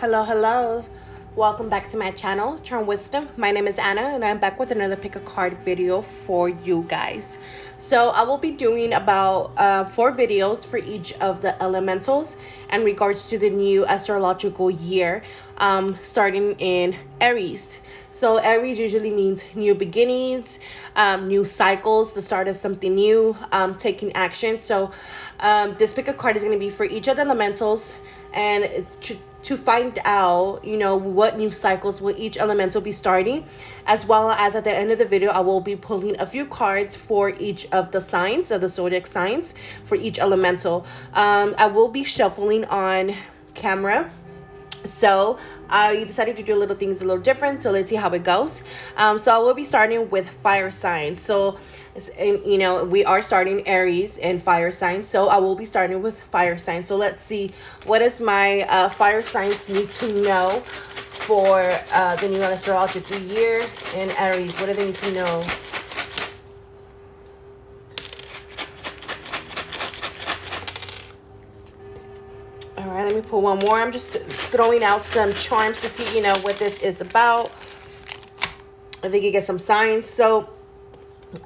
Hello. Welcome back to my channel, Charm Wisdom. My name is Anna, and I'm back with another pick a card video for you guys. So I will be doing about 4 videos for each of the elementals in regards to the new astrological year, starting in Aries. So Aries usually means new beginnings, new cycles, the start of something new, taking action. So this pick a card is going to be for each of the elementals, and it's to find out, what new cycles will each elemental be starting, as well as at the end of the video, I will be pulling a few cards for each of the signs of the zodiac signs for each elemental. I will be shuffling on camera. So I decided to do little things a little different. So let's see how it goes. So I will be starting with fire signs. So, we are starting Aries and fire signs. So I will be starting with fire signs. So let's see, what does my fire signs need to know for the new astrological year in Aries? What do they need to know? All right, let me pull one more. I'm just throwing out some charms to see, what this is about. I think you get some signs. So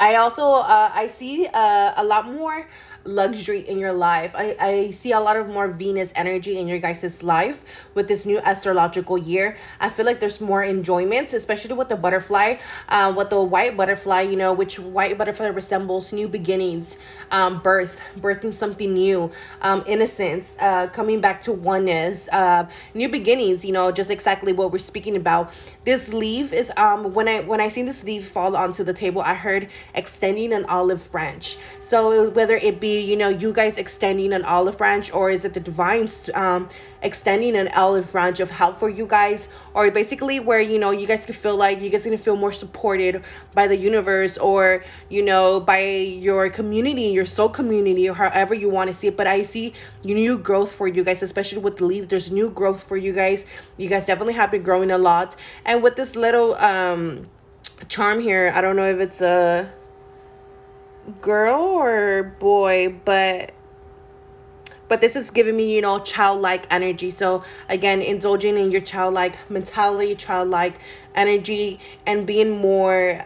I also, I see a lot more luxury in your life. I see a lot of more Venus energy in your guys' life with this new astrological year. I feel like there's more enjoyments, especially with the butterfly, with the white butterfly, which white butterfly resembles new beginnings, birthing something new, innocence, coming back to oneness, new beginnings, just exactly what we're speaking about. This leaf is, when I seen this leaf fall onto the table, I heard extending an olive branch. So whether it be, you guys extending an olive branch, or is it the divines extending an olive branch of help for you guys, or basically where, you guys could feel like you guys gonna feel more supported by the universe, or, by your community, your soul community, or however you want to see it. But I see new growth for you guys, especially with the leaf. There's new growth for you guys. You guys definitely have been growing a lot. And with this little charm here, I don't know if it's a girl or boy, but this is giving me, childlike energy. So again, indulging in your childlike mentality, childlike energy, and being more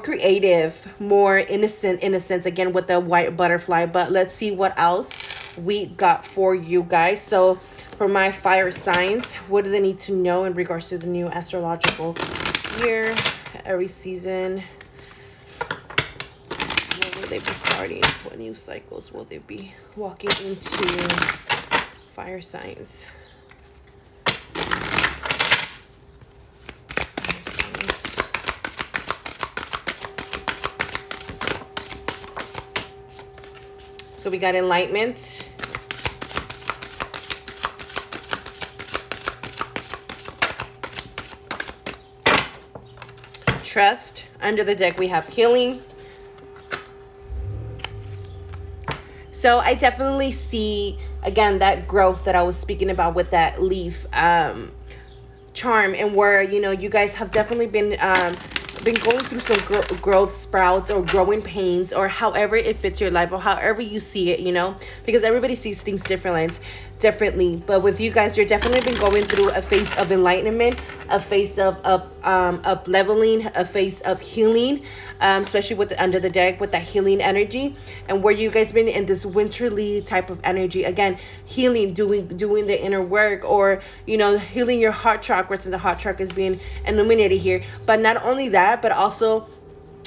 creative, more innocent, again with the white butterfly. But let's see what else we got for you guys. So for my fire signs, what do they need to know in regards to the new astrological year, Aries season? They be starting? What new cycles will they be walking into? Fire signs. So we got enlightenment, trust. Under the deck we have healing. So I definitely see, again, that growth that I was speaking about with that leaf charm, and where, you guys have definitely been going through some growth sprouts or growing pains, or however it fits your life, or however you see it, because everybody sees things differently. But with you guys, you're definitely been going through a phase of enlightenment, a phase of up leveling, a phase of healing, especially with under the deck with that healing energy, and where you guys been in this winterly type of energy, again, healing, doing the inner work, or healing your heart chakras, and the heart chakra is being illuminated here. But not only that, but also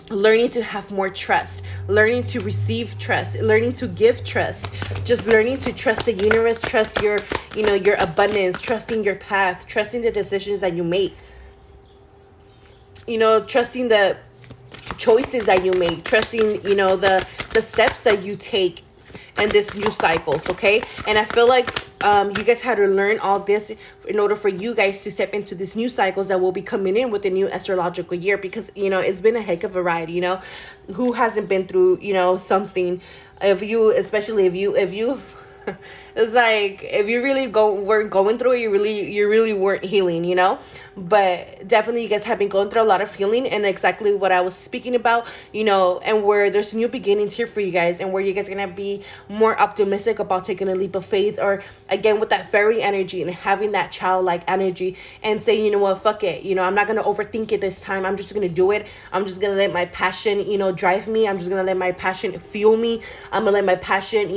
learning to have more trust, learning to receive trust, learning to give trust, just learning to trust the universe, trust your your abundance, trusting your path, trusting the decisions that you make, trusting the choices that you make, trusting the steps that you take in this new cycles. Okay, and I feel like you guys had to learn all this in order for you guys to step into these new cycles that will be coming in with the new astrological year, because it's been a heck of a ride. Who hasn't been through something? Especially if you It's like if you really weren't going through it, you really weren't healing, you know. But definitely you guys have been going through a lot of healing, and exactly what I was speaking about, you know, and where there's new beginnings here for you guys, and where you guys are gonna be more optimistic about taking a leap of faith, or again with that fairy energy and having that childlike energy, and saying, you know what, fuck it, you know, I'm not gonna overthink it this time. I'm just gonna do it. I'm just gonna let my passion, you know, drive me. I'm just gonna let my passion fuel me. I'm gonna let my passion,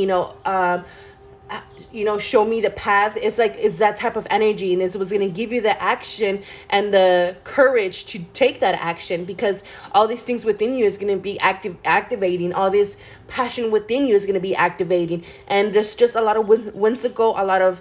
show me the path. It's that type of energy, and it was going to give you the action and the courage to take that action, because all these things within you is going to be activating. All this passion within you is going to be activating, and there's just a lot of whimsical, a lot of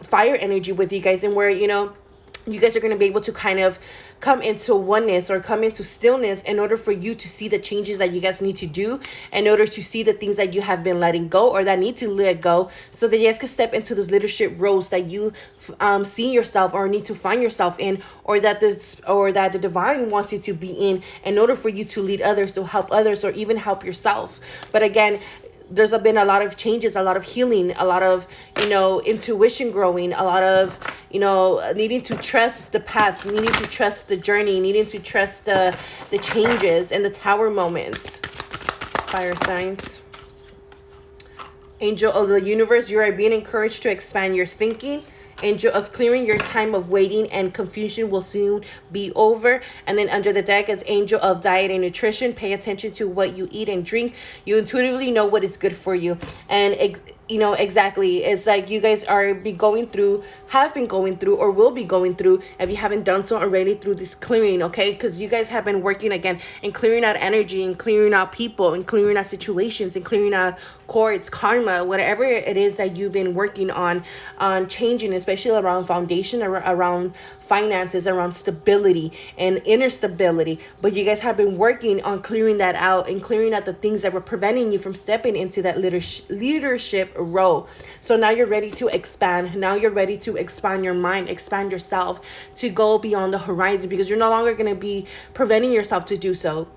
fire energy with you guys, and where you guys are going to be able to kind of come into oneness or come into stillness in order for you to see the changes that you guys need to do, in order to see the things that you have been letting go or that need to let go, so that you guys can step into those leadership roles that you see yourself or need to find yourself in, or that the divine wants you to be in order for you to lead others, to help others, or even help yourself. But again, there's been a lot of changes, a lot of healing, a lot of, intuition growing, a lot of, needing to trust the path, needing to trust the journey, needing to trust the changes and the tower moments. Fire signs. Angel of the universe, you are being encouraged to expand your thinking. Angel of clearing, your time of waiting and confusion will soon be over. And then under the deck is Angel of diet and nutrition. Pay attention to what you eat and drink. You intuitively know what is good for you. And exactly, it's like you guys have been going through, or will be going through, if you haven't done so already, through this clearing, okay? Because you guys have been working again and clearing out energy and clearing out people and clearing out situations and clearing out cords, karma, whatever it is that you've been working on changing, especially around foundation, around finances, around stability and inner stability. But you guys have been working on clearing that out and clearing out the things that were preventing you from stepping into that leadership role. So now you're ready to expand. Now you're ready to expand your mind, expand yourself, to go beyond the horizon, because you're no longer going to be preventing yourself to do so.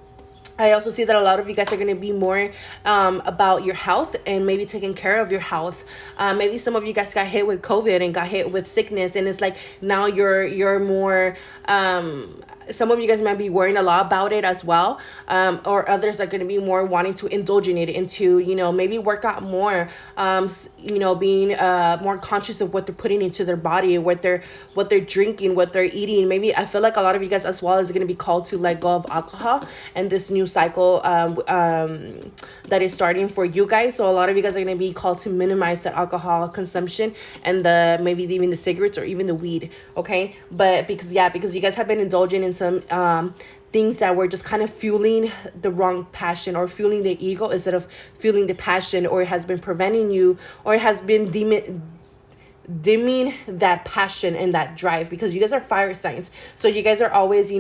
I also see that a lot of you guys are going to be more about your health and maybe taking care of your health. Maybe some of you guys got hit with COVID and got hit with sickness, and it's like now you're more some of you guys might be worrying a lot about it as well, or others are going to be more wanting to indulge in it, into maybe work out more, being more conscious of what they're putting into their body, what they're drinking, what they're eating. Maybe I feel like a lot of you guys as well is going to be called to let go of alcohol and this new cycle that is starting for you guys. So a lot of you guys are going to be called to minimize the alcohol consumption and maybe even the cigarettes or even the weed, okay? But because you guys have been indulging in some things that were just kind of fueling the wrong passion, or fueling the ego instead of fueling the passion, or it has been preventing you, or it has been dimming that passion and that drive, because you guys are fire signs. So you guys are always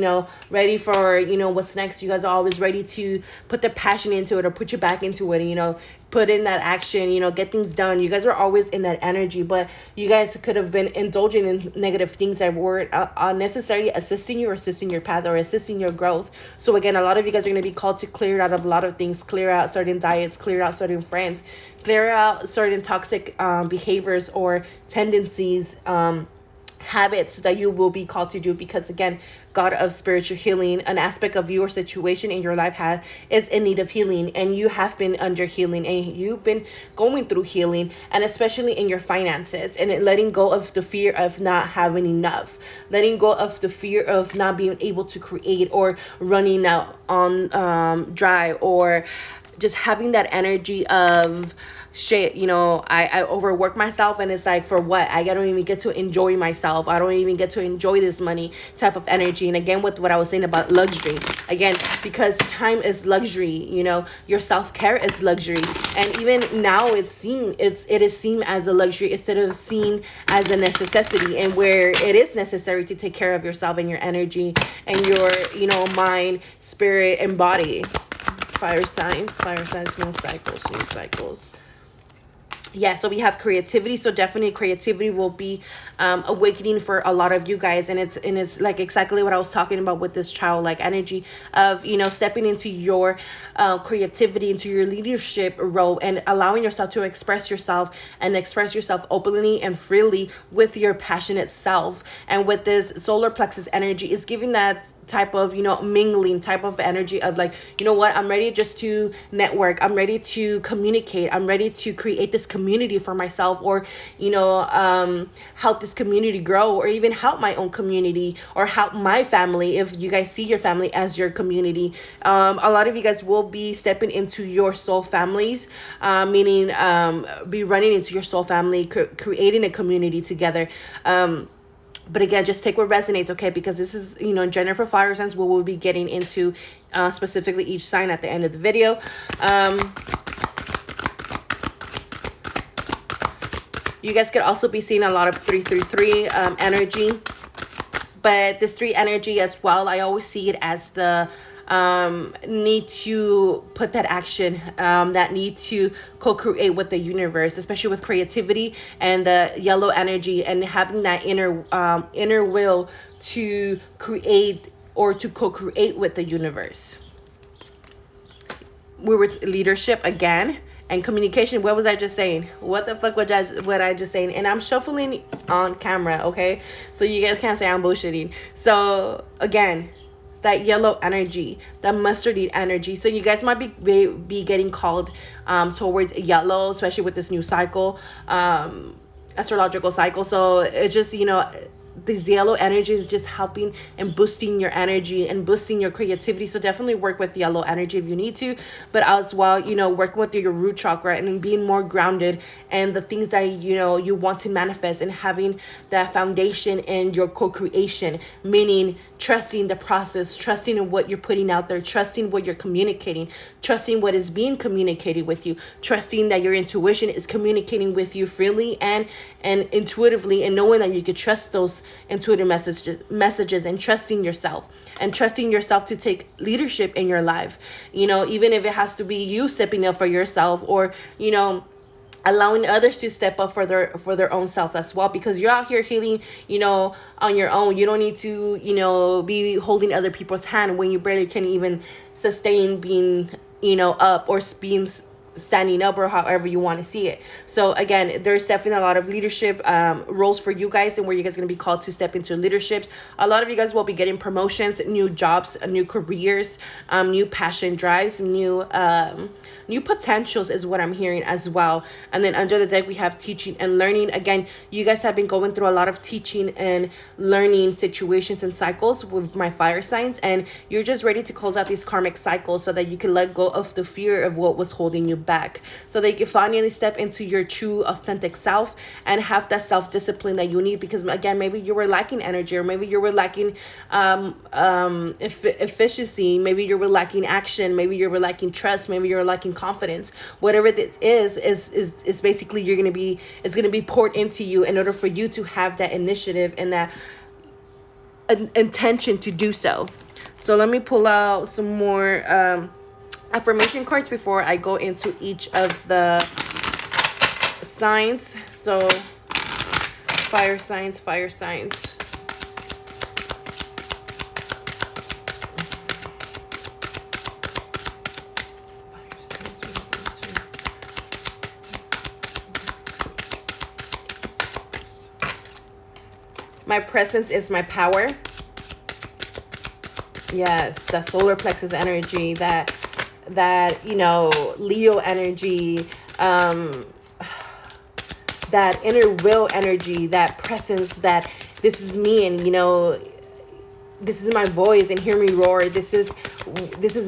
ready for what's next. You guys are always ready to put the passion into it, or put your back into it, put in that action, get things done. You guys are always in that energy, but you guys could have been indulging in negative things that weren't unnecessarily assisting you, or assisting your path, or assisting your growth. So again, a lot of you guys are going to be called to clear out of a lot of things, clear out certain diets, clear out certain friends, clear out certain toxic behaviors or tendencies, habits that you will be called to do, because again, God of spiritual healing, an aspect of your situation in your life is in need of healing, and you have been under healing, and you've been going through healing, and especially in your finances, and letting go of the fear of not having enough, letting go of the fear of not being able to create, or running out on dry, or just having that energy of shit, I overwork myself, and it's like, for what? I don't even get to enjoy myself. I don't even get to enjoy this money type of energy. And again, with what I was saying about luxury, again, because time is luxury, your self-care is luxury. And even now it is seen as a luxury instead of seen as a necessity, and where it is necessary to take care of yourself and your energy and your mind, spirit, and body. Fire signs, new cycles. yeah, so we have creativity. So definitely creativity will be awakening for a lot of you guys, and it's like exactly what I was talking about with this childlike energy of, you know, stepping into your creativity, into your leadership role, and allowing yourself to express yourself and express yourself openly and freely with your passionate self. And with this solar plexus energy is giving that type of, you know, mingling type of energy of like, you know what, I'm ready just to network, I'm ready to communicate, I'm ready to create this community for myself, or, you know, help this community grow, or even help my own community, or help my family. If you guys see your family as your community, a lot of you guys will be stepping into your soul families, meaning be running into your soul family, creating a community together. But again, just take what resonates, okay? Because this is, you know, in general for fire signs, what we'll be getting into specifically each sign at the end of the video. You guys could also be seeing a lot of 333 energy. But this 3 energy as well, I always see it as the need to put that action, that need to co-create with the universe, especially with creativity and the yellow energy, and having that inner will to create or to co-create with the universe. We were leadership again. And communication. What was I just saying? What the fuck was I just saying? And I'm shuffling on camera, okay? So you guys can't say I'm bullshitting. So again, that yellow energy, that mustardy energy. So you guys might be getting called towards yellow, especially with this new cycle, astrological cycle. So it just, you know, this yellow energy is just helping and boosting your energy and boosting your creativity. So definitely work with yellow energy if you need to, but as well, you know, working with your root chakra and being more grounded and the things that, you know, you want to manifest, and having that foundation in your co-creation, meaning trusting the process, trusting in what you're putting out there, trusting what you're communicating, trusting what is being communicated with you, trusting that your intuition is communicating with you freely and intuitively, and knowing that you could trust those intuitive messages, and trusting yourself to take leadership in your life, you know, even if it has to be you stepping up for yourself, or, you know, allowing others to step up for their own self as well, because you're out here healing, you know, on your own. You don't need to, you know, be holding other people's hand when you barely can even sustain being, you know, up, or being standing up, or however you want to see it. So again, there's definitely a lot of leadership roles for you guys, and where you guys are going to be called to step into leaderships. A lot of you guys will be getting promotions, new jobs, new careers, new passion drives, new potentials is what I'm hearing as well. And then under the deck we have teaching and learning. Again, you guys have been going through a lot of teaching and learning situations and cycles with my fire signs, and you're just ready to close out these karmic cycles so that you can let go of the fear of what was holding you back, so that you can finally step into your true authentic self and have that self-discipline that you need. Because again, maybe you were lacking energy, or maybe you were lacking efficiency, maybe you were lacking action, maybe you were lacking trust, maybe you're lacking confidence. Whatever this is basically it's gonna be poured into you in order for you to have that initiative and that intention to do so. So let me pull out some more affirmation cards before I go into each of the signs. So fire signs. My presence is my power. Yes, that solar plexus energy, that you know, Leo energy, that inner will energy, that presence, that this is me, and, you know, this is my voice, and hear me roar. This is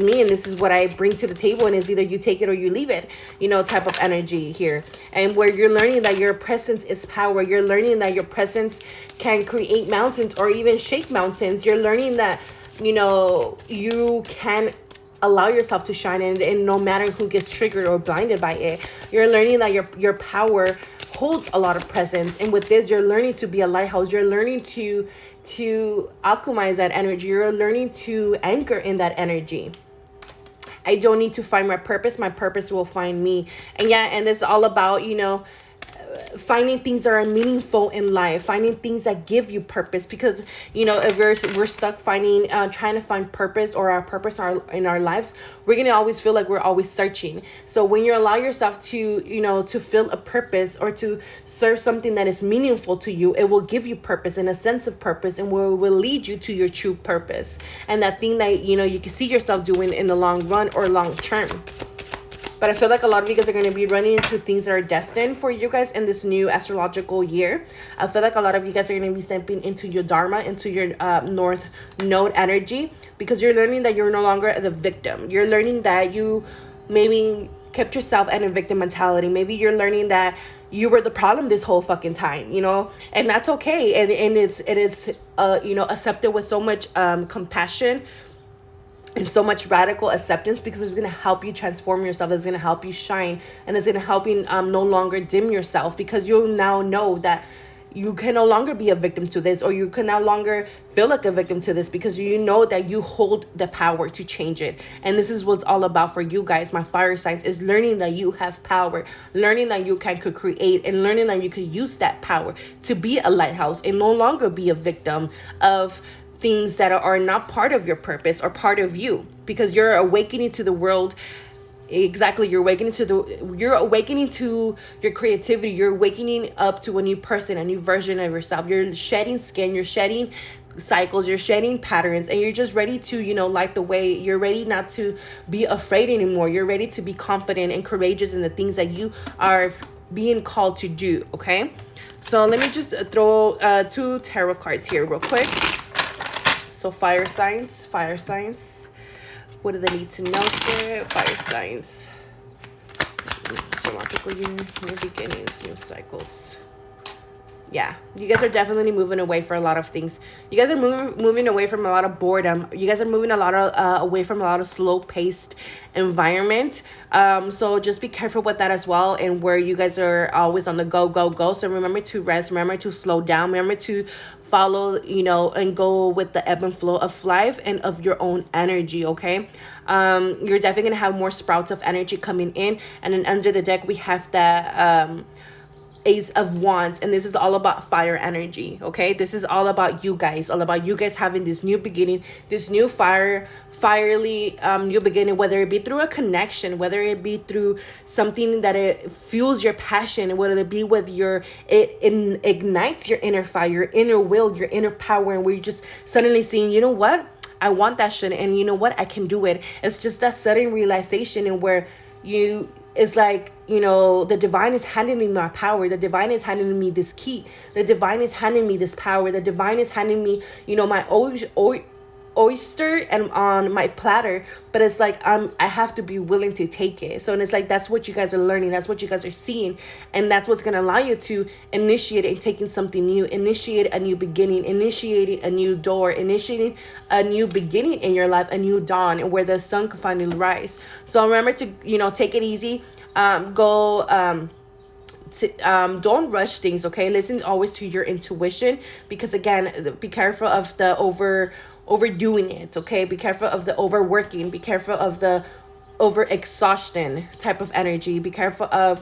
me, and this is what I bring to the table, and it's either you take it or you leave it, you know, type of energy here. And where you're learning that your presence is power. You're learning that your presence can create mountains or even shake mountains. You're learning that, you know, you can allow yourself to shine, and no matter who gets triggered or blinded by it. You're learning that your power holds a lot of presence, and with this, you're learning to be a lighthouse. You're learning to alchemize that energy. You're learning to anchor in that energy. I don't need to find my purpose will find me. And yeah, and it's all about, you know, finding things that are meaningful in life, finding things that give you purpose. Because, you know, if we're stuck finding trying to find purpose or our purpose in our lives, we're gonna always feel like we're always searching. So when you allow yourself to, you know, to feel a purpose or to serve something that is meaningful to you, it will give you purpose and a sense of purpose, and will lead you to your true purpose and that thing that, you know, you can see yourself doing in the long run or long term. But I feel like a lot of you guys are going to be running into things that are destined for you guys in this new astrological year. I feel like a lot of you guys are going to be stepping into your dharma, into your north node energy, because you're learning that you're no longer the victim. You're learning that you maybe kept yourself in a victim mentality. Maybe you're learning that you were the problem this whole fucking time, you know, and that's okay. And it is you know, accepted with so much compassion and so much radical acceptance, because it's going to help you transform yourself. It's going to help you shine, and it's going to help you no longer dim yourself, because you'll now know that you can no longer be a victim to this, or you can no longer feel like a victim to this, because you know that you hold the power to change it. And this is what's all about for you guys, my fire signs, is learning that you have power, learning that you can create, and learning that you can use that power to be a lighthouse and no longer be a victim of things that are not part of your purpose or part of you, because you're awakening to the world. Exactly, you're awakening to your creativity. You're awakening up to a new person, a new version of yourself. You're shedding skin, you're shedding cycles, you're shedding patterns, and you're just ready to, you know, light the way. You're ready not to be afraid anymore. You're ready to be confident and courageous in the things that you are being called to do. Okay, so let me just throw 2 tarot cards here real quick. So fire signs. What do they need to know for fire signs? Astrological year, new beginnings, new cycles. Yeah, you guys are definitely moving away from a lot of things. You guys are moving away from a lot of boredom. You guys are moving a lot of away from a lot of slow-paced environment. So just be careful with that as well, and where you guys are always on the go. So remember to rest, remember to slow down, remember to follow, you know, and go with the ebb and flow of life and of your own energy. Okay, you're definitely gonna have more sprouts of energy coming in. And then under the deck we have the Ace of Wands, and this is all about fire energy. Okay, this is all about you guys, having this new beginning, this new fiery new beginning, whether it be through a connection, whether it be through something that it fuels your passion, whether it be with it ignites your inner fire, your inner will, your inner power, and where you're just suddenly seeing, you know what, I want that shit, and you know what, I can do it. It's just that sudden realization, and where it's like, you know, the divine is handing me my power. The divine is handing me this key. The divine is handing me this power. The divine is handing me, you know, my oyster and on my platter. But it's like I have to be willing to take it. So, and it's like, that's what you guys are learning, that's what you guys are seeing, and that's what's going to allow you to initiate and taking something new, initiate a new beginning, initiating a new door, initiating a new beginning in your life, a new dawn, and where the sun can finally rise. So remember to, you know, take it easy. Don't rush things. Okay, listen always to your intuition, because again, be careful of the overdoing it. Okay, be careful of the overworking, be careful of the over exhaustion type of energy, be careful of,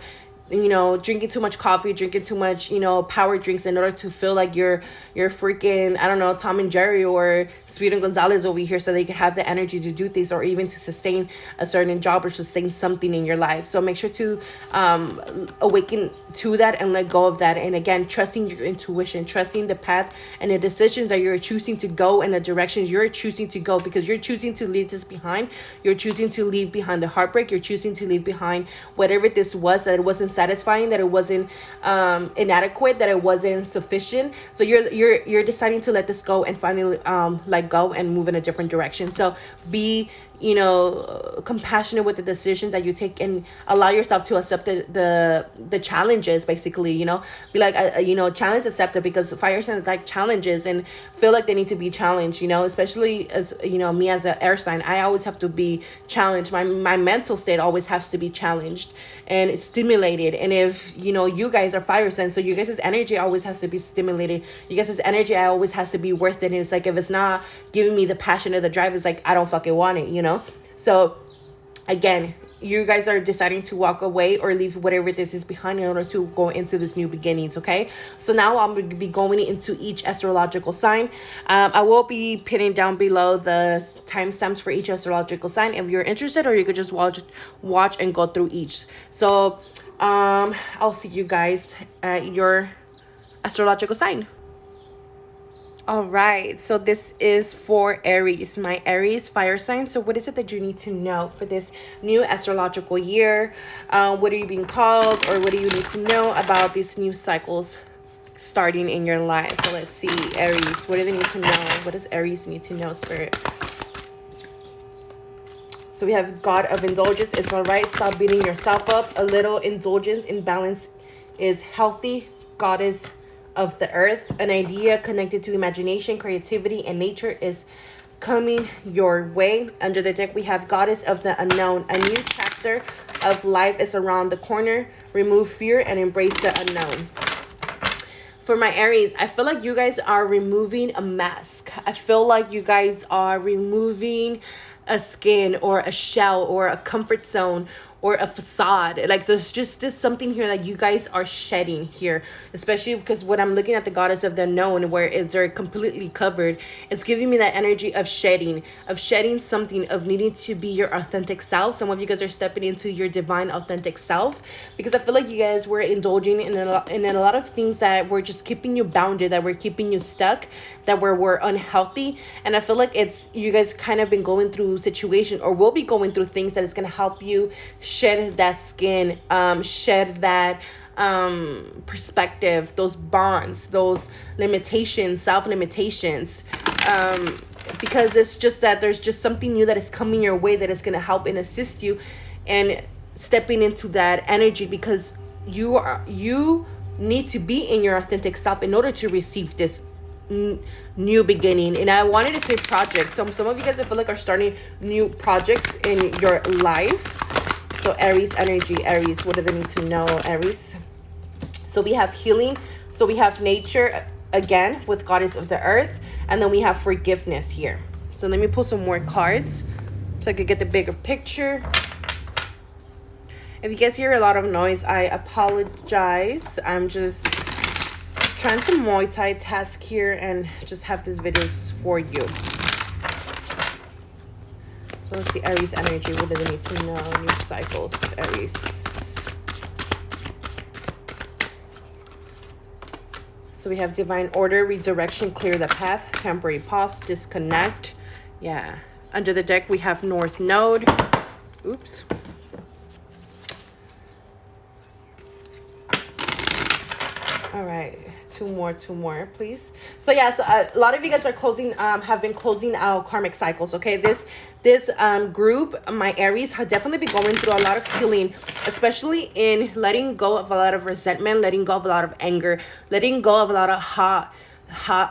you know, drinking too much coffee, drinking too much, you know, power drinks in order to feel like you're freaking, I don't know, Tom and Jerry or Speed and Gonzalez over here, so they can have the energy to do things, or even to sustain a certain job or sustain something in your life. So make sure to awaken to that and let go of that. And again, trusting your intuition, trusting the path and the decisions that you're choosing to go, and the directions you're choosing to go, because you're choosing to leave this behind. You're choosing to leave behind the heartbreak. You're choosing to leave behind whatever this was, that it wasn't satisfying, that it wasn't inadequate, that it wasn't sufficient. So you're deciding to let this go and finally let go and move in a different direction. So be, you know, compassionate with the decisions that you take, and allow yourself to accept the challenges. Basically, you know, be like, you know, challenge accepted, because fire signs like challenges and feel like they need to be challenged, you know, especially as, you know, me as an air sign, I always have to be challenged. My mental state always has to be challenged and it's stimulated. And if, you know, you guys are fire signs, so you guys' energy always has to be stimulated. You guys' energy always has to be worth it. And it's like, if it's not giving me the passion or the drive, it's like, I don't fucking want it, you know. So again, you guys are deciding to walk away or leave whatever this is behind in order to go into this new beginnings. Okay, so now I'm going to be going into each astrological sign. I will be pinning down below the timestamps for each astrological sign if you're interested, or you could just watch and go through each. So I'll see you guys at your astrological sign. All right, so this is for Aries, my Aries fire sign. So what is it that you need to know for this new astrological year? What are you being called, or what do you need to know about these new cycles starting in your life? So let's see, Aries, what do they need to know? What does Aries need to know, Spirit? So we have God of Indulgence. It's all right. Stop beating yourself up. A little indulgence in balance is healthy. Goddess of the earth, an idea connected to imagination, creativity, and nature is coming your way. Under the deck, we have Goddess of the Unknown. A new chapter of life is around the corner. Remove fear and embrace the unknown. For my Aries, I feel like you guys are removing a mask. I feel like you guys are removing a skin or a shell or a comfort zone or a facade. Like there's just this something here that you guys are shedding here, especially because when I'm looking at the Goddess of the Unknown, where they're completely covered, it's giving me that energy of shedding something, of needing to be your authentic self. Some of you guys are stepping into your divine authentic self, because I feel like you guys were indulging in a lot of things that were just keeping you bounded, that were keeping you stuck, that were unhealthy. And I feel like it's you guys kind of been going through situation, or will be going through things that is going to help you shed that skin, shed that perspective, those bonds, those limitations, self-limitations, because it's just that there's just something new that is coming your way that is going to help and assist you and stepping into that energy, because you need to be in your authentic self in order to receive this new beginning. And I wanted to say projects. Some of you guys, I feel like, are starting new projects in your life. So Aries energy. Aries, what do they need to know, Aries? So we have healing. So we have nature again with Goddess of the Earth. And then we have forgiveness here. So let me pull some more cards so I could get the bigger picture. If you guys hear a lot of noise, I apologize. I'm just trying to multitask here and just have these videos for you. So let's see, Aries energy. What do they need to know? New cycles, Aries. So we have divine order, redirection, clear the path, temporary pause, disconnect. Yeah. Under the deck, we have North Node. Oops. All right. Two more, please. So yeah, so a lot of you guys are closing, have been closing out karmic cycles. Okay, this group, my Aries, have definitely been going through a lot of healing, especially in letting go of a lot of resentment, letting go of a lot of anger, letting go of a lot of hot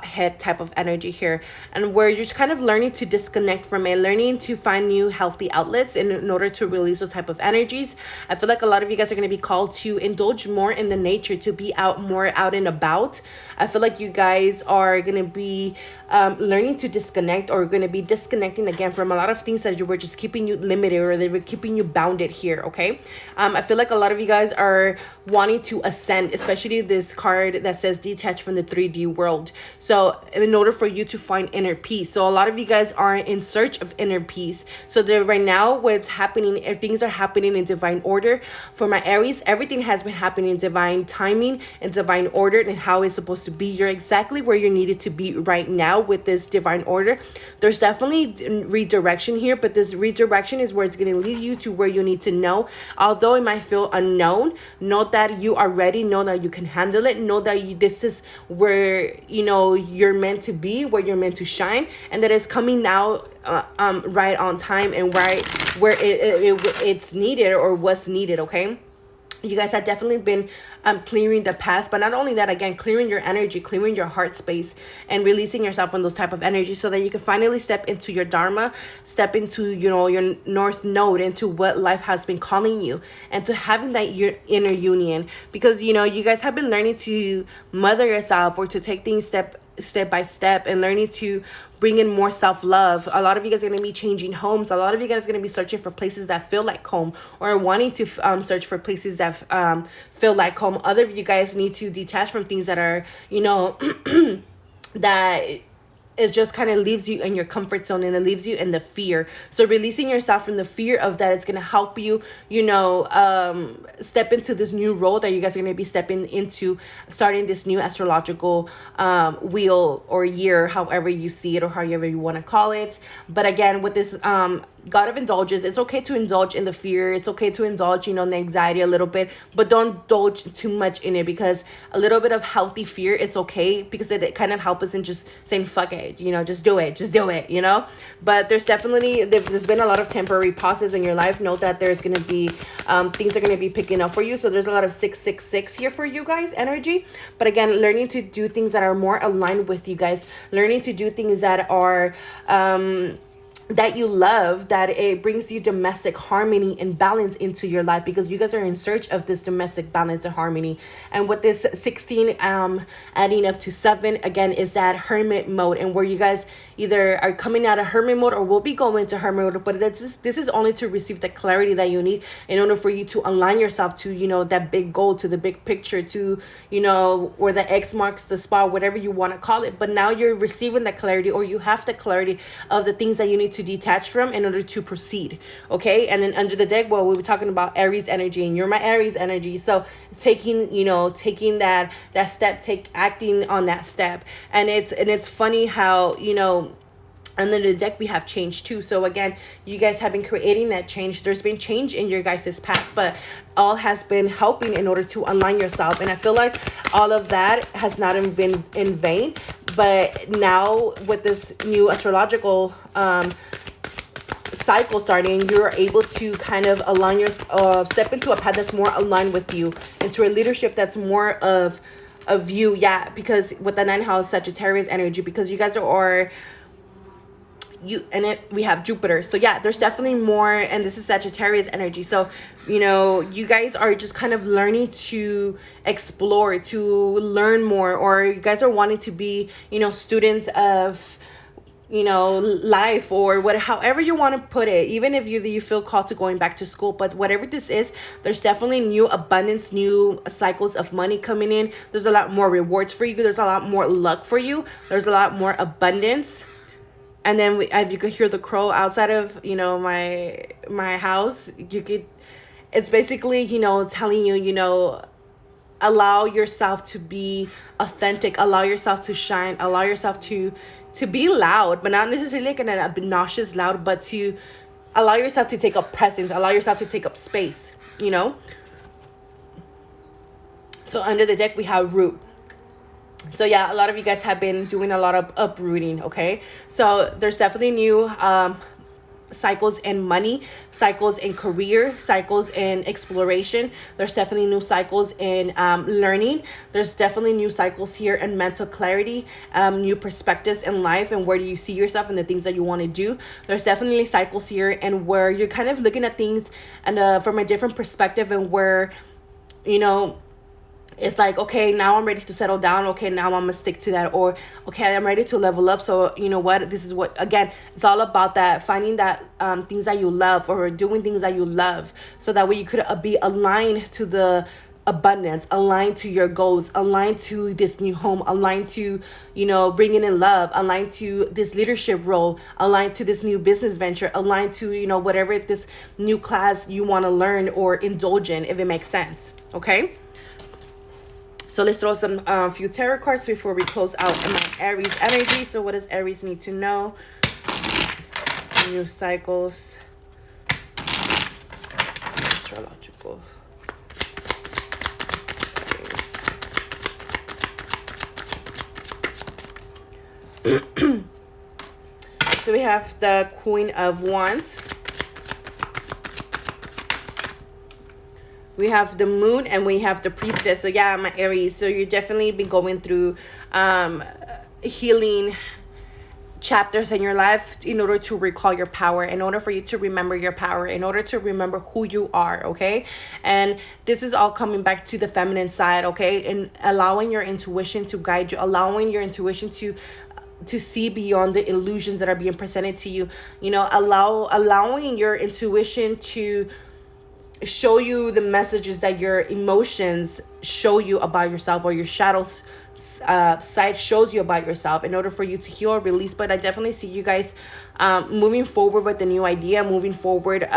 head type of energy here, and where you're just kind of learning to disconnect from it, learning to find new healthy outlets in order to release those type of energies. I feel like a lot of you guys are going to be called to indulge more in the nature, to be more out and about. I feel like you guys are going to be learning to disconnect, or going to be disconnecting again from a lot of things that were just keeping you limited, or they were keeping you bounded here. Okay, I feel like a lot of you guys are wanting to ascend, especially this card that says detach from the 3D world. So in order for you to find inner peace, so a lot of you guys are in search of inner peace. So there right now, what's happening, things are happening in divine order. For my Aries, everything has been happening in divine timing and divine order, and how it's supposed to be. You're exactly where you're needed to be right now with this divine order. There's definitely redirection here, but this redirection is where it's going to lead you to where you need to know. Although it might feel unknown, know that you are ready, know that you can handle it, know that this is where you're meant to be, where you're meant to shine, and that it's coming now right on time, and right where it's needed, or was needed. Okay, you guys have definitely been clearing the path, but not only that, again, clearing your energy, clearing your heart space, and releasing yourself from those type of energy, so that you can finally step into your dharma, step into your North Node, into what life has been calling you, and to having that your inner union. Because you guys have been learning to mother yourself, or to take things step step by step and learning to bring in more self-love. A lot of you guys are going to be changing homes. A lot of you guys are going to be searching for places that feel like home, or wanting to search for places that feel like home. Other of you guys need to detach from things that are, you know, that it just kind of leaves you in your comfort zone, and it leaves you in the fear. So releasing yourself from the fear of that, it's going to help you, you know, step into this new role that you guys are going to be stepping into, starting this new astrological wheel or year, however you see it or however you want to call it. But again, with this God of indulgence, it's okay to indulge in the fear. It's okay to indulge, you know, in the anxiety a little bit, but don't indulge too much in it, because a little bit of healthy fear is okay, because it kind of helps us in just saying, fuck it, you know, just do it, you know. But there's definitely, there's been a lot of temporary pauses in your life. Note that there's going to be, things are going to be picking up for you. So there's a lot of 666 here for you guys energy. But again, learning to do things that are more aligned with you guys, learning to do things that are, that you love, that it brings you domestic harmony and balance into your life, because you guys are in search of this domestic balance and harmony. And with this 16 adding up to 7 again is that hermit mode, and where you guys either are coming out of hermit mode or will be going to hermit mode. But this is only to receive the clarity that you need in order for you to align yourself to, you know, that big goal, to the big picture, to, you know, where the X marks the spot, whatever you want to call it. But now you're receiving the clarity, or you have the clarity of the things that you need to detach from in order to proceed. Okay. And then under the deck, well, we were talking about Aries energy, and you're my Aries energy. So taking, you know, taking that step, acting on that step. And it's funny how, you know, under the deck we have change too. So again, you guys have been creating that change. There's been change in your guys' path, but all has been helping in order to align yourself. And I feel like all of that has not been in vain. But now with this new astrological cycle starting, you're able to kind of align your step into a path that's more aligned with you, into a leadership that's more of you. Yeah, because with the 9th house Sagittarius energy, because you guys are you, and we have Jupiter. So yeah, there's definitely more, and this is Sagittarius energy. So, you know, you guys are just kind of learning to explore, to learn more, or you guys are wanting to be, you know, students of, you know, life, or however you want to put it, even if you feel called to going back to school. But whatever this is, there's definitely new abundance, new cycles of money coming in. There's a lot more rewards for you. There's a lot more luck for you. There's a lot more abundance. And then you could hear the crow outside of, you know, my house. It's basically, you know, telling you, you know, allow yourself to be authentic, allow yourself to shine, allow yourself to be loud, but not necessarily like an obnoxious loud, but to allow yourself to take up presence, allow yourself to take up space, you know. So under the deck we have root. So yeah, a lot of you guys have been doing a lot of uprooting. Okay, so there's definitely new cycles in money, cycles in career, cycles in exploration. There's definitely new cycles in learning. There's definitely new cycles here in mental clarity, new perspectives in life, and where do you see yourself and the things that you want to do. There's definitely cycles here, and where you're kind of looking at things and from a different perspective, and where, you know, it's like, okay, now I'm ready to settle down. Okay, now I'm gonna stick to that. Or, okay, I'm ready to level up. So, you know what? This is what, again, it's all about that, finding that things that you love, or doing things that you love. So that way you could be aligned to the abundance, aligned to your goals, aligned to this new home, aligned to, you know, bringing in love, aligned to this leadership role, aligned to this new business venture, aligned to, you know, whatever this new class you want to learn or indulge in, if it makes sense. Okay. So let's throw some few tarot cards before we close out in my Aries energy. So what does Aries need to know? New cycles. Astrological. So we have the Queen of Wands. We have the Moon, and we have the Priestess. So yeah, my Aries. So you're definitely been going through healing chapters in your life in order to recall your power, in order for you to remember your power, in order to remember who you are, okay? And this is all coming back to the feminine side, okay? And allowing your intuition to guide you, allowing your intuition to see beyond the illusions that are being presented to you, you know, allowing your intuition to show you the messages that your emotions show you about yourself, or your shadows side shows you about yourself, in order for you to heal or release. But I definitely see you guys moving forward with the new idea, moving forward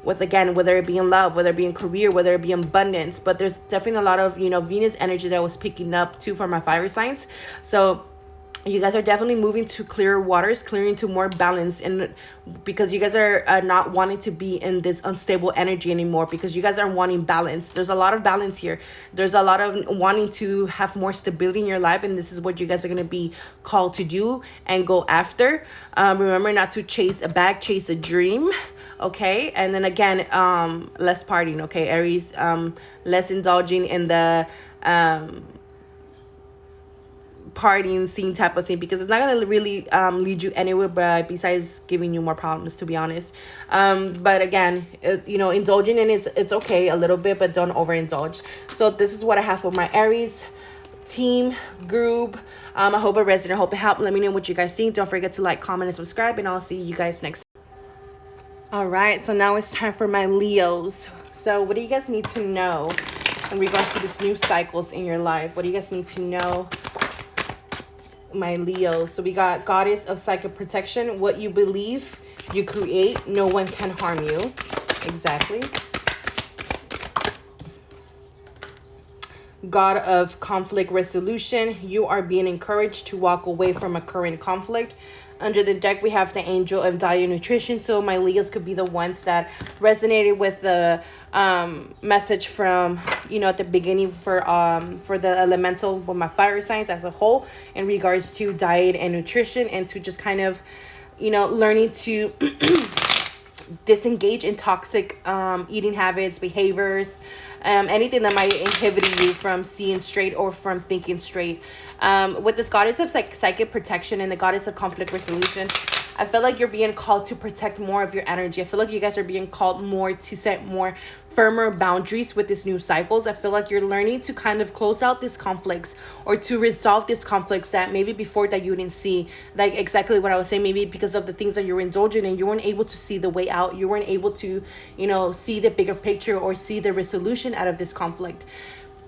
with, again, whether it be in love, whether it be in career, whether it be in abundance. But there's definitely a lot of, you know, Venus energy that was picking up too for my fire signs. So you guys are definitely moving to clearer waters, clearing to more balance, and because you guys are not wanting to be in this unstable energy anymore, because you guys are wanting balance. There's a lot of balance here. There's a lot of wanting to have more stability in your life, and this is what you guys are going to be called to do and go after. Remember not to chase a bag, chase a dream. Okay, and then again, less partying. Okay, Aries, less indulging in the partying scene type of thing, because it's not going to really lead you anywhere, but besides giving you more problems, to be honest. But again, you know, indulging in it's okay a little bit, but don't overindulge. So this is what I have for my Aries team group. I hope it resonated, I hope it helped. Let me know what you guys think. Don't forget to like, comment, and subscribe, and I'll see you guys next time. All right, so now it's time for my Leos. So what do you guys need to know in regards to this new cycles in your life? What do you guys need to know, my Leo? So we got Goddess of Psychic Protection. What you believe, you create. No one can harm you. Exactly. God of Conflict Resolution. You are being encouraged to walk away from a current conflict. Under the deck, we have the Angel of Diet Nutrition. So my Leos could be the ones that resonated with the message from, you know, at the beginning for the elemental, with my fire signs as a whole, in regards to diet and nutrition, and to just kind of, you know, learning to disengage in toxic eating habits, behaviors, anything that might inhibit you from seeing straight or from thinking straight. With this Goddess of Psychic Protection and the Goddess of Conflict Resolution, I feel like you're being called to protect more of your energy. I feel like you guys are being called more to set more firmer boundaries with this new cycles. I feel like you're learning to kind of close out these conflicts, or to resolve these conflicts that maybe before that you didn't see. Like exactly what I was saying, maybe because of the things that you're indulging in, you weren't able to see the way out. You weren't able to, you know, see the bigger picture or see the resolution out of this conflict.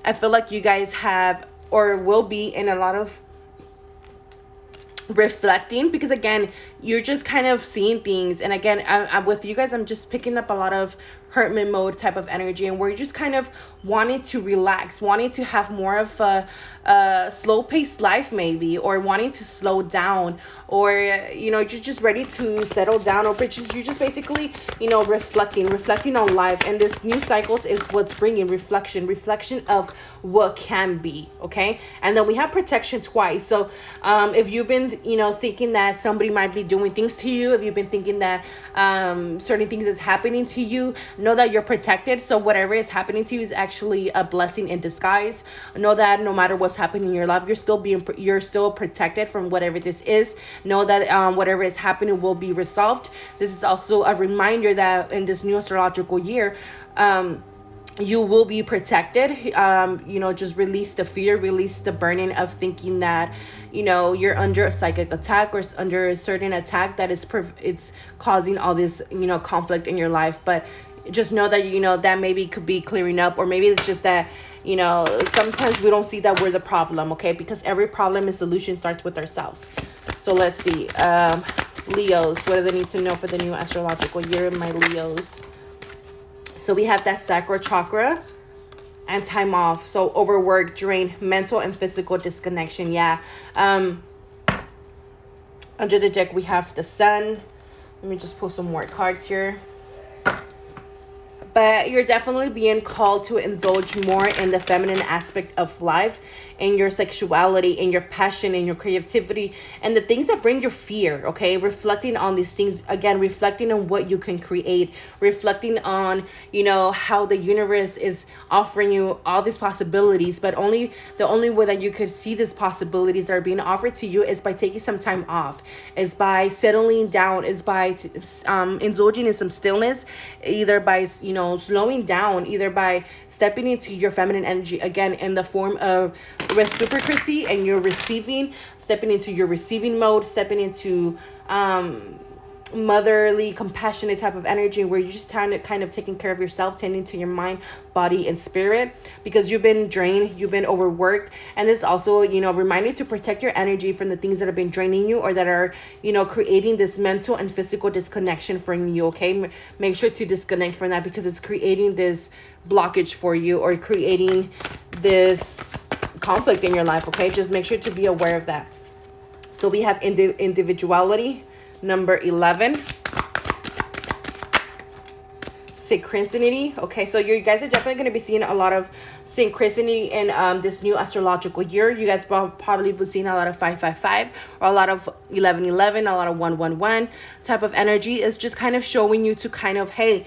I feel like you guys have, or will be, in a lot of reflecting, because again, you're just kind of seeing things. And again, I'm with you guys, I'm just picking up a lot of hermit mode type of energy, and we're just kind of wanting to relax, wanting to have more of a slow paced life maybe, or wanting to slow down, or you know, you're just ready to settle down, or you're just basically, you know, reflecting on life. And this new cycles is what's bringing reflection of what can be. Okay, and then we have protection twice. So if you've been, you know, thinking that somebody might be doing things to you, if you've been thinking that certain things is happening to you, know that you're protected. So whatever is happening to you is actually a blessing in disguise. Know that no matter what's happening in your life, you're still protected from whatever this is. Know that whatever is happening will be resolved. This is also a reminder that in this new astrological year, you will be protected. You know, just release the fear, release the burden of thinking that, you know, you're under a psychic attack, or under a certain attack that it's causing all this, you know, conflict in your life. But just know that, you know, that maybe could be clearing up, or maybe it's just that, you know, sometimes we don't see that we're the problem. Okay, because every problem and solution starts with ourselves. So let's see, Leos, what do they need to know for the new astrological year, my Leos? So we have that sacral chakra and time off. So overwork, drain, mental and physical disconnection. Yeah. Under the deck, we have the Sun. Let me just pull some more cards here. But you're definitely being called to indulge more in the feminine aspect of life, in your sexuality, in your passion, in your creativity, and the things that bring your fear, okay? Reflecting on these things, again, reflecting on what you can create, reflecting on, you know, how the universe is offering you all these possibilities, but the only way that you could see these possibilities that are being offered to you is by taking some time off, is by settling down, is by indulging in some stillness, either by, you know, slowing down, either by stepping into your feminine energy, again, in the form of reciprocity, and you're receiving, stepping into your receiving mode, stepping into motherly, compassionate type of energy, where you're just kind of taking care of yourself, tending to your mind, body, and spirit, because you've been drained, you've been overworked. And this also, you know, remind you to protect your energy from the things that have been draining you, or that are, you know, creating this mental and physical disconnection from you, okay? Make sure to disconnect from that, because it's creating this blockage for you, or creating this conflict in your life, okay? Just make sure to be aware of that. So we have individuality, number 11. Synchronicity, okay? So you guys are definitely going to be seeing a lot of synchronicity in this new astrological year. You guys probably be seeing a lot of 555, or a lot of 1111, a lot of 111 type of energy. Is just kind of showing you to kind of, hey,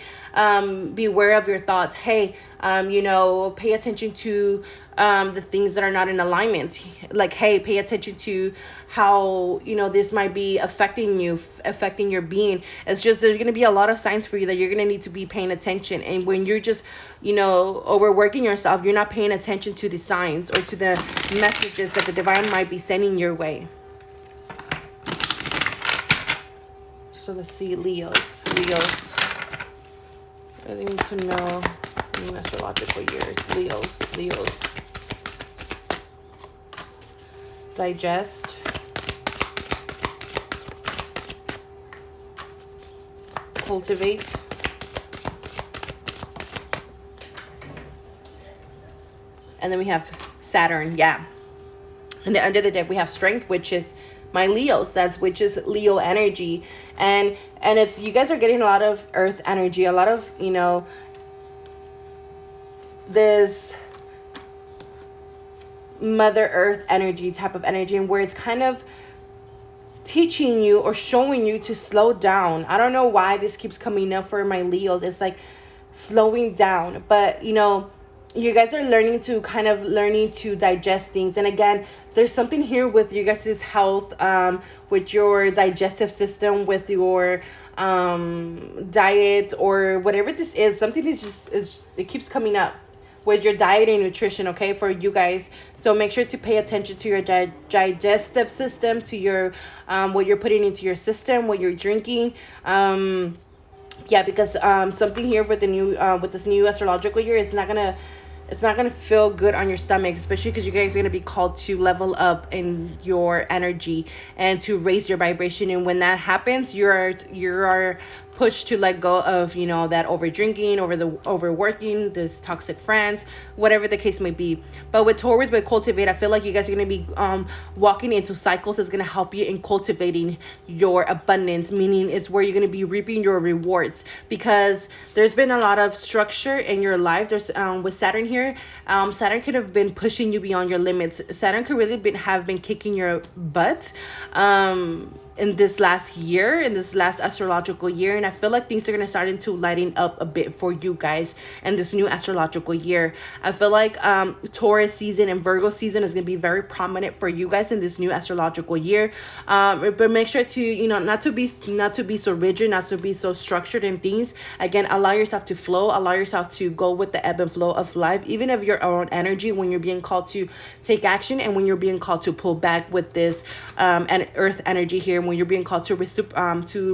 be aware of your thoughts. Hey, you know, pay attention to the things that are not in alignment. Like, hey, pay attention to how, you know, this might be affecting you, affecting your being. It's just, there's going to be a lot of signs for you that you're going to need to be paying attention. And when you're just, you know, overworking yourself, you're not paying attention to the signs or to the messages that the divine might be sending your way. So let's see, Leos. I need to know new astrological year. Leos. Digest. Cultivate. And then we have Saturn, yeah. And the end of the deck, we have Strength, which is my Leos, which is Leo energy. And it's, you guys are getting a lot of earth energy, a lot of, you know, this Mother Earth energy type of energy, and where it's kind of teaching you or showing you to slow down. I don't know why this keeps coming up for my Leos. It's like slowing down, but you know, you guys are learning to digest things. And again, there's something here with you guys' health, with your digestive system, with your diet, or whatever this is. Something is it keeps coming up with your diet and nutrition, okay, for you guys. So make sure to pay attention to your digestive system, to your what you're putting into your system, what you're drinking. Yeah, because something here with the new with this new astrological year, it's not gonna feel good on your stomach, especially because you guys are gonna be called to level up in your energy and to raise your vibration. And when that happens, you are pushed to let go of, you know, that over drinking, overworking, this toxic friends, whatever the case may be. But with Taurus, with Cultivate, I feel like you guys are going to be walking into cycles that's going to help you in cultivating your abundance, meaning it's where you're going to be reaping your rewards, because there's been a lot of structure in your life. There's with Saturn here, Saturn could have been pushing you beyond your limits. Saturn could really have been kicking your butt in this last year, in this last astrological year. And I feel like things are going to start to lighten up a bit for you guys in this new astrological year. I feel like Taurus season and Virgo season is going to be very prominent for you guys in this new astrological year. But make sure to, you know, not to be so rigid, not to be so structured in things. Again, allow yourself to flow, allow yourself to go with the ebb and flow of life, even of your own energy, when you're being called to take action, and when you're being called to pull back with this and earth energy here, when you're being called to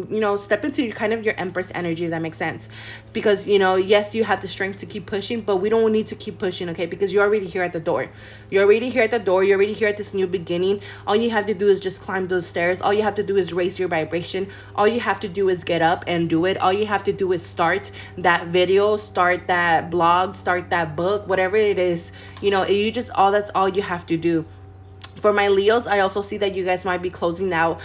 you know, step into kind of your Empress energy, if that makes sense. Because, you know, yes, you have the strength to keep pushing, but we don't need to keep pushing, okay? Because you're already here at the door. You're already here at the door. You're already here at this new beginning. All you have to do is just climb those stairs. All you have to do is raise your vibration. All you have to do is get up and do it. All you have to do is start that video, start that blog, start that book, whatever it is. You know, that's all you have to do. For my Leos, I also see that you guys might be closing out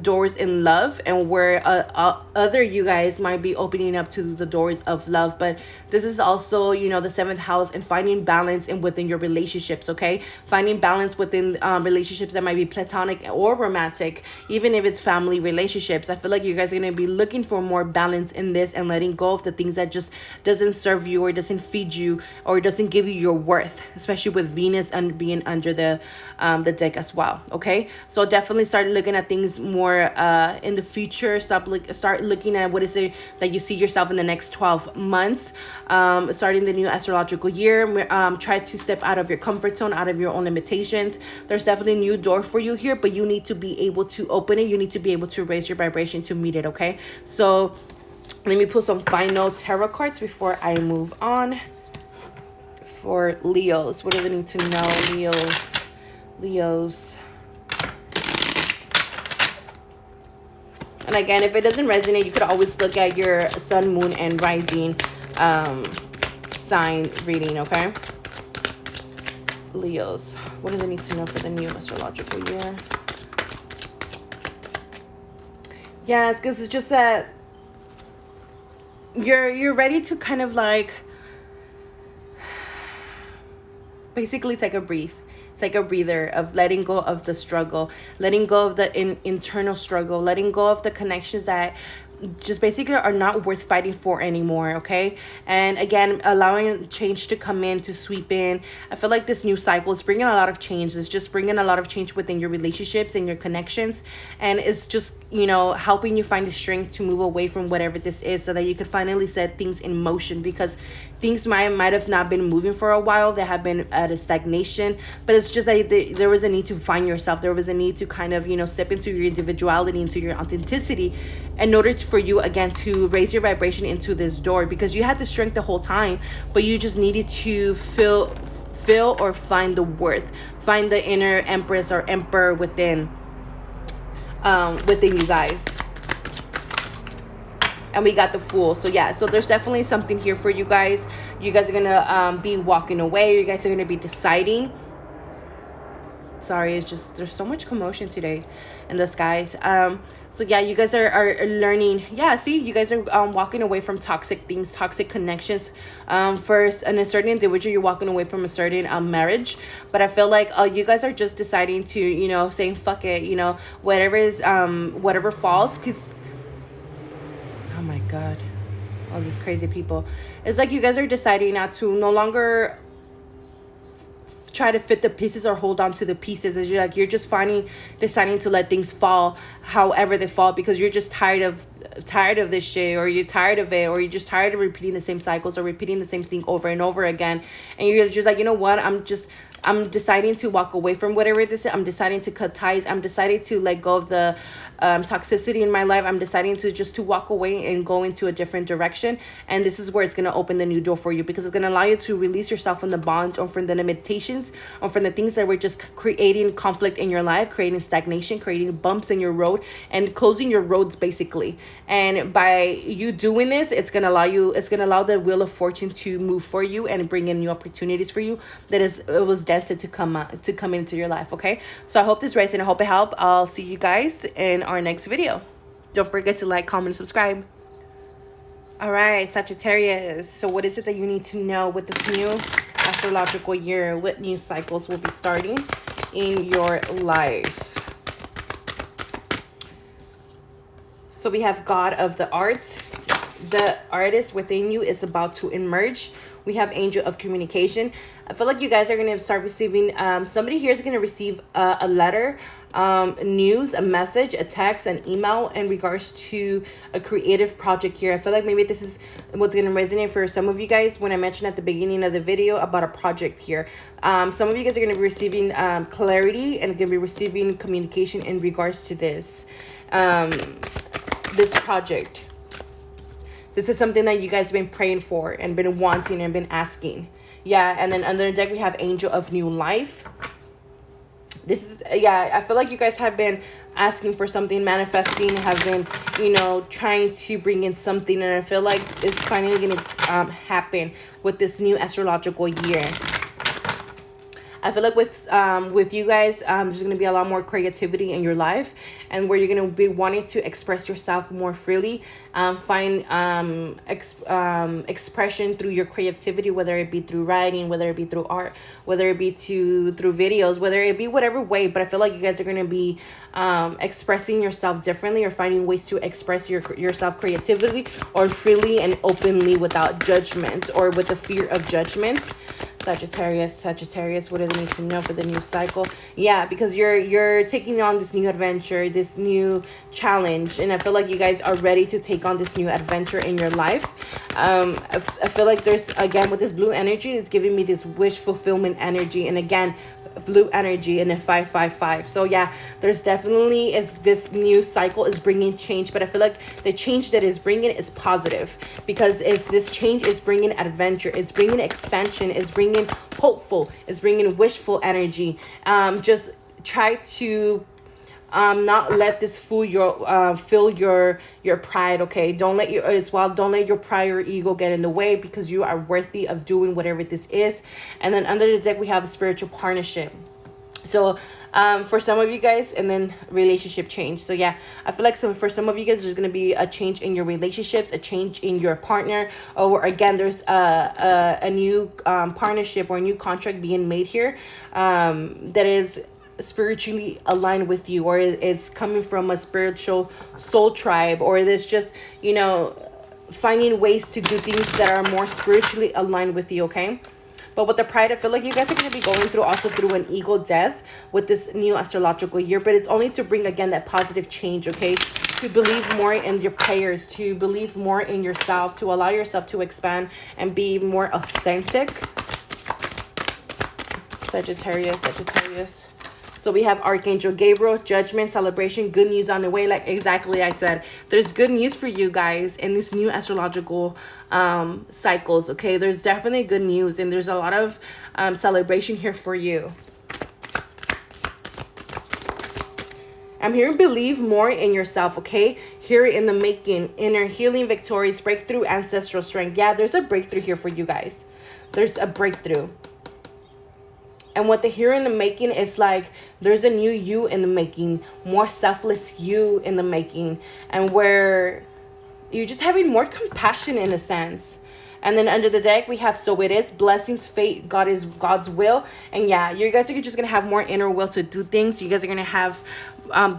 doors in love, and where other you guys might be opening up to the doors of love. But this is also, you know, the 7th house and finding balance in within your relationships, okay? Finding balance within relationships that might be platonic or romantic, even if it's family relationships. I feel like you guys are going to be looking for more balance in this and letting go of the things that just doesn't serve you or doesn't feed you or doesn't give you your worth, especially with Venus and being under the deck as well, okay? So definitely start looking at things more in the future. Start looking at what is it that you see yourself in the next 12 months, starting the new astrological year. Try to step out of your comfort zone, out of your own limitations. There's definitely a new door for you here, but you need to be able to open it. You need to be able to raise your vibration to meet it, okay? So let me pull some final tarot cards before I move on. For Leos, what do they need to know? Leos. And again, if it doesn't resonate, you could always look at your sun, moon, and rising sign reading, okay? Leos, what do they need to know for the new astrological year? Yes, because it's just that you're ready to kind of like basically take a breather of letting go of the struggle, letting go of the internal struggle, letting go of the connections that just basically are not worth fighting for anymore, okay? And again, allowing change to come in, to sweep in. I feel like this new cycle is bringing a lot of change. It's just bringing a lot of change within your relationships and your connections. And it's just, you know, helping you find the strength to move away from whatever this is so that you could finally set things in motion, because things might have not been moving for a while. They have been at a stagnation, but it's just that there was a need to find yourself. There was a need to kind of, you know, step into your individuality, into your authenticity, in order for you again to raise your vibration into this door, because you had the strength the whole time, but you just needed to feel or find the worth, find the inner empress or emperor within you guys. And we got the Fool. So yeah, so there's definitely something here for you guys. You guys are gonna be walking away. You guys are gonna be deciding. Sorry, it's just there's so much commotion today in the skies. So yeah, you guys are learning. Yeah, see, you guys are walking away from toxic things, toxic connections. First, in a certain individual, you're walking away from a certain marriage. But I feel like you guys are just deciding to, you know, saying fuck it, you know, whatever falls. Because, oh my God, all these crazy people. It's like you guys are deciding not to no longer try to fit the pieces or hold on to the pieces. As you're just deciding to let things fall however they fall, because you're just tired of this shit, or you're tired of it, or you're just tired of repeating the same cycles or repeating the same thing over and over again. And you're just like, you know what, I'm deciding to walk away from whatever this is. I'm deciding to cut ties. I'm deciding to let go of the toxicity in my life. I'm deciding to walk away and go into a different direction. And this is where it's going to open the new door for you, because it's going to allow you to release yourself from the bonds or from the limitations or from the things that were just creating conflict in your life, creating stagnation, creating bumps in your road, and closing your roads basically. And by you doing this, it's going to allow the wheel of fortune to move for you and bring in new opportunities for you it was destined to come into your life, okay? So I hope this resonated. I hope it helped. I'll see you guys in our next video. Don't forget to like, comment, and subscribe. All right, Sagittarius. So what is it that you need to know with this new astrological year? What new cycles will be starting in your life? So we have God of the Arts. The artist within you is about to emerge. We have Angel of Communication. I feel like you guys are going to start receiving, somebody here is going to receive a letter, news, a message, a text, an email in regards to a creative project here. I feel like maybe this is what's going to resonate for some of you guys when I mentioned at the beginning of the video about a project here. Some of you guys are going to be receiving clarity and going to be receiving communication in regards to this project. This is something that you guys have been praying for and been wanting and been asking. Yeah, and then under the deck, we have Angel of New Life. This is, yeah, I feel like you guys have been asking for something, manifesting, have been, you know, trying to bring in something. And I feel like it's finally going to happen with this new astrological year. I feel like with you guys, there's going to be a lot more creativity in your life, and where you're going to be wanting to express yourself more freely, find expression through your creativity, whether it be through writing, whether it be through art, whether it be through videos, whether it be whatever way. But I feel like you guys are going to be expressing yourself differently, or finding ways to express yourself creatively or freely and openly without judgment or with the fear of judgment. Sagittarius, what do they need to know for the new cycle? Yeah, because you're taking on this new adventure, this new challenge, and I feel like you guys are ready to take on this new adventure in your life. I feel like there's, again, with this blue energy, it's giving me this wish fulfillment energy, and again, blue energy in a 555. So yeah, there's definitely is this new cycle is bringing change, but I feel like the change that is bringing is positive, because it's this change is bringing adventure, it's bringing expansion, it's bringing hopeful, it's bringing wishful energy. Just try to not let this fool fill your pride. Okay, don't let your pride or ego get in the way, because you are worthy of doing whatever this is. And then under the deck we have a spiritual partnership. So for some of you guys, and then relationship change. So yeah, I feel like for some of you guys, there's going to be a change in your relationships, a change in your partner, or again, there's a new partnership or a new contract being made here that is spiritually aligned with you, or it's coming from a spiritual soul tribe, or it is just, you know, finding ways to do things that are more spiritually aligned with you. Okay, but with the pride, I feel like you guys are going to be going through an ego death with this new astrological year, but it's only to bring, again, that positive change. Okay, to believe more in your prayers, to believe more in yourself, to allow yourself to expand and be more authentic. Sagittarius. So we have Archangel Gabriel, judgment, celebration, good news on the way. Like exactly I said, there's good news for you guys in this new astrological cycles. Okay, there's definitely good news, and there's a lot of celebration here for you. I'm hearing believe more in yourself. Okay, here in the making, inner healing, victorious, breakthrough, ancestral strength. Yeah, there's a breakthrough here for you guys. There's a breakthrough. And what the here in the making is like, there's a new you in the making, more selfless you in the making, and where you're just having more compassion in a sense. And then under the deck, we have so it is, blessings, fate, God is God's will. And yeah, you guys are just going to have more inner will to do things. You guys are going to have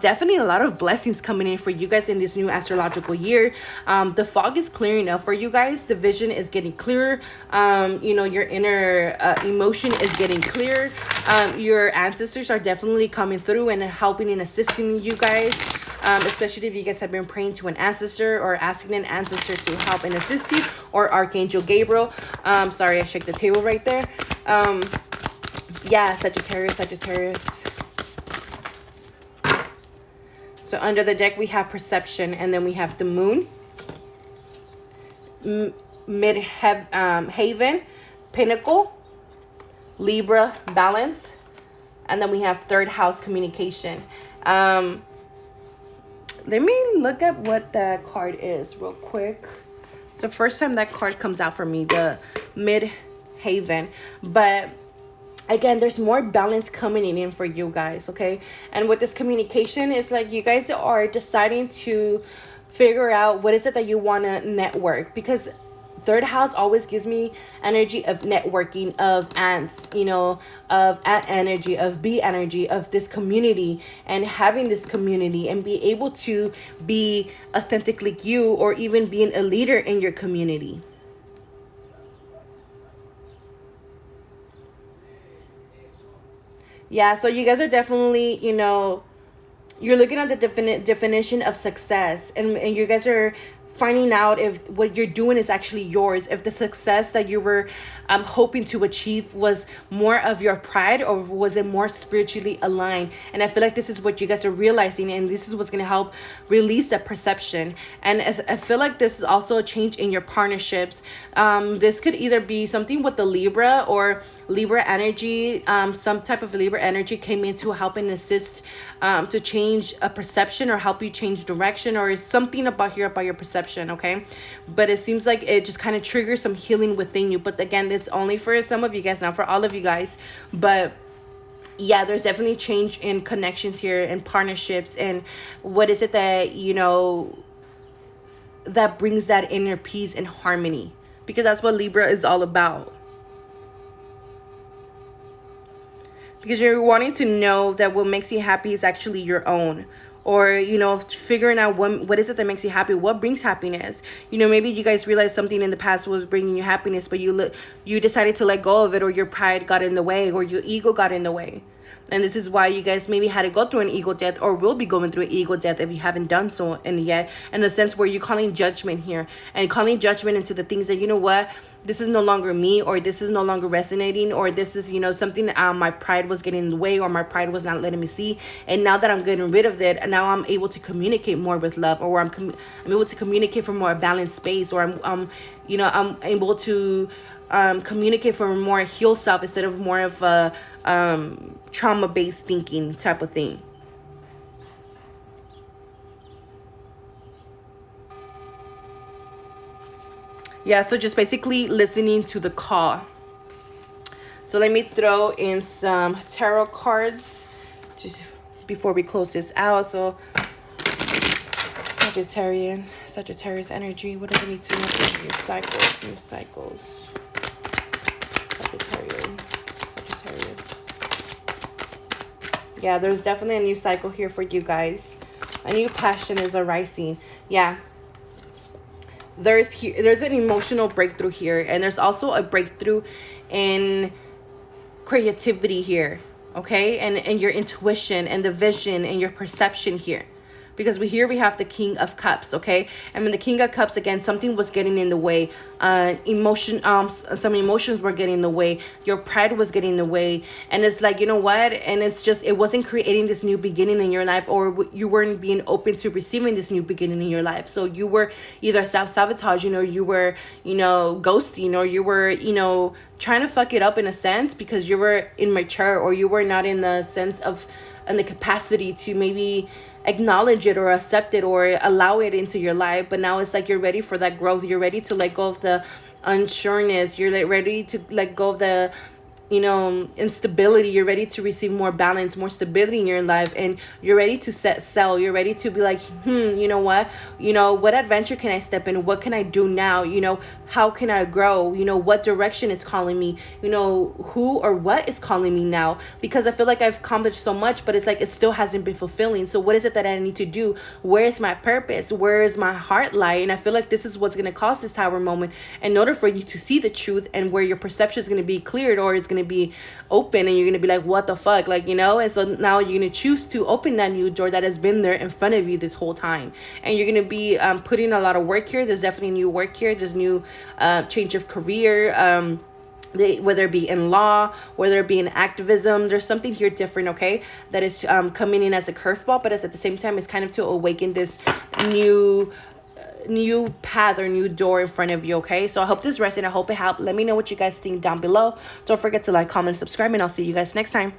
definitely a lot of blessings coming in for you guys in this new astrological year. The fog is clearing up for you guys. The vision is getting clearer. You know, your inner emotion is getting clearer. Your ancestors are definitely coming through and helping and assisting you guys. Especially if you guys have been praying to an ancestor or asking an ancestor to help and assist you, or Archangel Gabriel. Sorry, I shook the table right there. Yeah, Sagittarius. So under the deck, we have perception, and then we have the moon, haven, pinnacle, Libra, balance, and then we have third house, communication. Let me look at what that card is real quick. It's the first time that card comes out for me, the mid-haven. But again, there's more balance coming in for you guys, okay? And with this communication, it's like you guys are deciding to figure out what is it that you want to network. Because third house always gives me energy of networking, of ants, you know, of ant energy, of bee energy, of this community, and having this community and be able to be authentically you, or even being a leader in your community. Yeah, so you guys are definitely, you know, you're looking at the definition of success, and you guys are finding out if what you're doing is actually yours, if the success that you were hoping to achieve was more of your pride, or was it more spiritually aligned. And I feel like this is what you guys are realizing, and this is what's going to help release that perception. And I feel like this is also a change in your partnerships. This could either be something with the Libra or Libra energy. Some type of Libra energy came in to help and assist to change a perception, or help you change direction, or something about your perception. Okay, but it seems like it just kind of triggers some healing within you. But again, it's only for some of you guys, not for all of you guys. But yeah, there's definitely change in connections here and partnerships. And what is it that, that brings that inner peace and harmony? Because that's what Libra is all about. Because you're wanting to know that what makes you happy is actually your own, or figuring out what is it that makes you happy, what brings happiness. Maybe you guys realized something in the past was bringing you happiness, but you decided to let go of it, or your pride got in the way, or your ego got in the way. And this is why you guys maybe had to go through an ego death, or will be going through an ego death if you haven't done so yet, in the sense where you're calling judgment here, and calling judgment into the things that, what, this is no longer me, or this is no longer resonating, or this is, something my pride was getting in the way, or my pride was not letting me see. And now that I'm getting rid of it, and now I'm able to communicate more with love, or I'm able to communicate from more balanced space, or I'm able to communicate from a more healed self, instead of more of a trauma-based thinking type of thing. Yeah, so just basically listening to the call. So let me throw in some tarot cards just before we close this out. So Sagittarius energy, what do we need to know? New cycles. Sagittarius. Yeah, there's definitely a new cycle here for you guys. A new passion is arising. Yeah. There's an emotional breakthrough here, and there's also a breakthrough in creativity here, okay, and your intuition and the vision and your perception here. Because we have the King of Cups, okay? And when the King of Cups, again, something was getting in the way. Some emotions were getting in the way. Your pride was getting in the way. And it's like, you know what? And it's just, it wasn't creating this new beginning in your life, or you weren't being open to receiving this new beginning in your life. So you were either self-sabotaging, or you were, ghosting, or you were, trying to fuck it up in a sense, because you were immature, or you were not in the sense of, and the capacity to maybe acknowledge it, or accept it, or allow it into your life. But now it's like you're ready for that growth. You're ready to let go of the unsureness. You're like ready to let go of the instability. You're ready to receive more balance, more stability in your life, and you're ready to set sail. You're ready to be like, what adventure can I step in? What can I do now? How can I grow? What direction is calling me? Who or what is calling me now? Because I feel like I've accomplished so much, but it's like it still hasn't been fulfilling. So what is it that I need to do? Where is my purpose? Where is my heart lie? And I feel like this is what's going to cause this Tower moment, in order for you to see the truth, and where your perception is going to be cleared, or it's going to be open, and you're going to be like, what the fuck, and so now you're going to choose to open that new door that has been there in front of you this whole time. And you're going to be putting a lot of work here. There's definitely new work here. There's new change of career, whether it be in law, whether it be in activism. There's something here different, okay, that is coming in as a curveball, but at the same time, it's kind of to awaken this new path or new door in front of you, okay? So I hope this resonated. I hope it helped. Let me know what you guys think down below. Don't forget to like, comment, subscribe, and I'll see you guys next time.